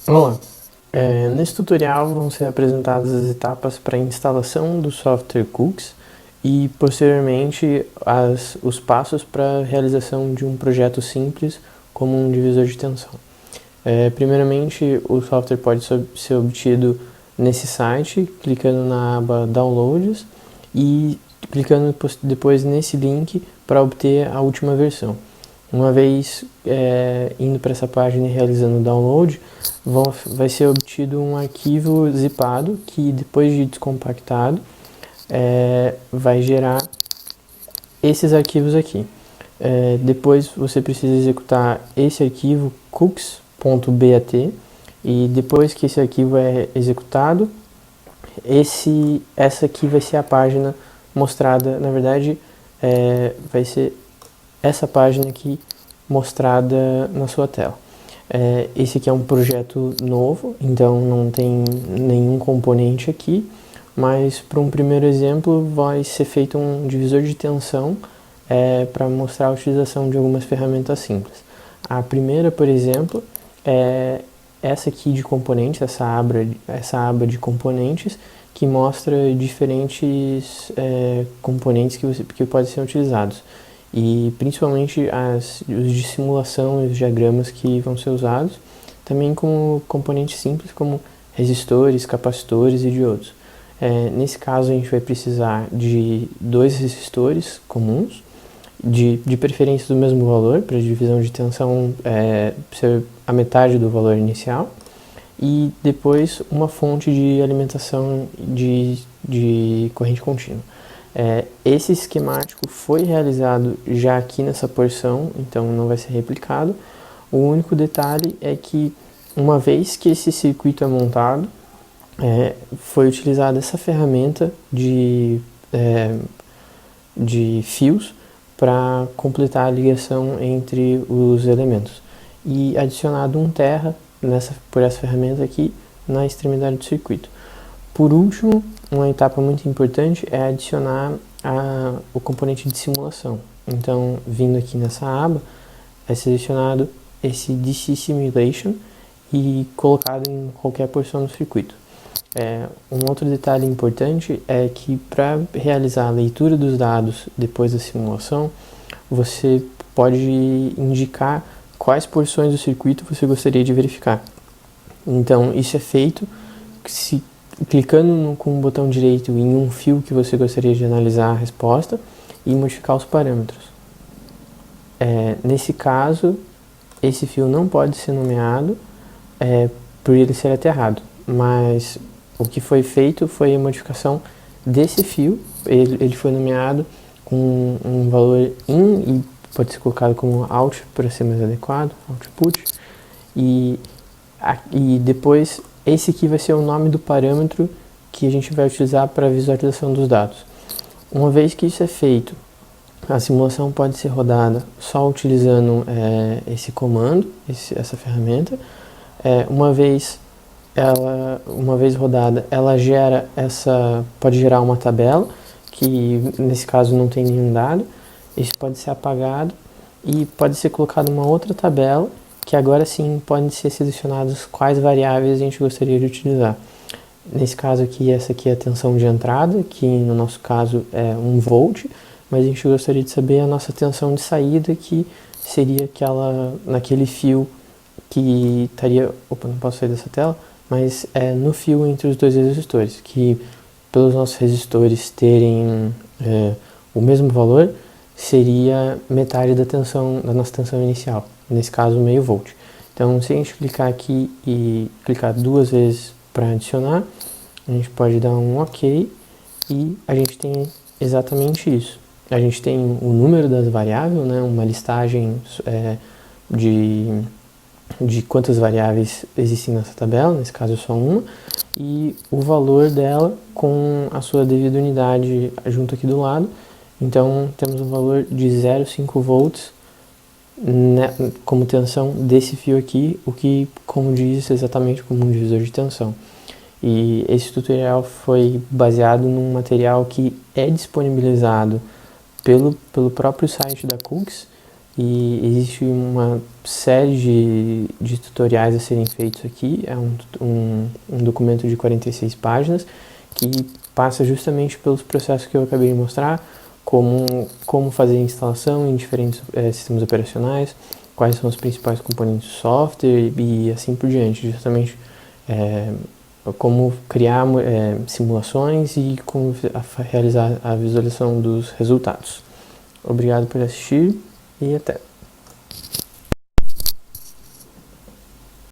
Olá, nesse tutorial vão ser apresentadas as etapas para a instalação do software Cooks e, posteriormente, os passos para a realização de um projeto simples como um divisor de tensão. Primeiramente, o software pode ser obtido nesse site, clicando na aba Downloads e clicando depois nesse link para obter a última versão. Uma vez indo para essa página e realizando o download, vai ser obtido um arquivo zipado que, depois de descompactado, vai gerar esses arquivos aqui. Depois você precisa executar esse arquivo cooks.bat e depois que esse arquivo é executado, essa aqui vai ser a página mostrada. Na verdade, vai ser essa página aqui mostrada na sua tela. Esse aqui é um projeto novo, então não tem nenhum componente aqui, mas para um primeiro exemplo vai ser feito um divisor de tensão para mostrar a utilização de algumas ferramentas simples. A primeira, por exemplo, é essa aqui de componentes, essa aba de componentes, que mostra diferentes componentes que podem ser utilizados. E principalmente os de simulação e os diagramas que vão ser usados, também como componentes simples como resistores, capacitores e diodos. Nesse caso a gente vai precisar de 2 resistores comuns, de preferência do mesmo valor, para a divisão de tensão ser a metade do valor inicial, e depois uma fonte de alimentação de corrente contínua. Esse esquemático foi realizado já aqui nessa porção, então não vai ser replicado. O único detalhe é que, uma vez que esse circuito é montado, foi utilizada essa ferramenta de fios para completar a ligação entre os elementos, e adicionado um terra por essa ferramenta aqui na extremidade do circuito. Por último, uma etapa muito importante é adicionar o componente de simulação. Então, vindo aqui nessa aba, é selecionado esse DC Simulation e colocado em qualquer porção do circuito. Um outro detalhe importante é que, para realizar a leitura dos dados depois da simulação, você pode indicar quais porções do circuito você gostaria de verificar. Então, isso é feito clicando com o botão direito em um fio que você gostaria de analisar a resposta e modificar os parâmetros. Nesse caso, esse fio não pode ser nomeado por ele ser aterrado, mas o que foi feito foi a modificação desse fio. Ele foi nomeado com um valor IN e pode ser colocado como OUT para ser mais adequado, output, e depois esse aqui vai ser o nome do parâmetro que a gente vai utilizar para a visualização dos dados. Uma vez que isso é feito, a simulação pode ser rodada só utilizando esse comando, essa ferramenta. Uma vez rodada, ela pode gerar uma tabela, que nesse caso não tem nenhum dado. Isso pode ser apagado e pode ser colocado uma outra tabela, que agora sim podem ser selecionados quais variáveis a gente gostaria de utilizar. Nesse caso aqui, essa aqui é a tensão de entrada, que no nosso caso é 1 volt, mas a gente gostaria de saber a nossa tensão de saída, que seria naquele fio que estaria... Opa, não posso sair dessa tela, mas no fio entre os 2 resistores, que pelos nossos resistores terem o mesmo valor, seria metade da nossa tensão inicial, nesse caso meio volt. Então, se a gente clicar aqui e clicar 2 vezes para adicionar, a gente pode dar um OK e a gente tem exatamente isso. A gente tem o número das variáveis, né, uma listagem de quantas variáveis existem nessa tabela, nesse caso só uma, e o valor dela com a sua devida unidade junto aqui do lado. Então, temos um valor de 0,5 volts como tensão desse fio aqui, o que, como diz, exatamente como um divisor de tensão. E esse tutorial foi baseado num material que é disponibilizado pelo próprio site da Cooks e existe uma série de tutoriais a serem feitos aqui. É um documento de 46 páginas que passa justamente pelos processos que eu acabei de mostrar, como fazer a instalação em diferentes sistemas operacionais, quais são os principais componentes do software e assim por diante, justamente como criar simulações e como realizar a visualização dos resultados. Obrigado por assistir e até!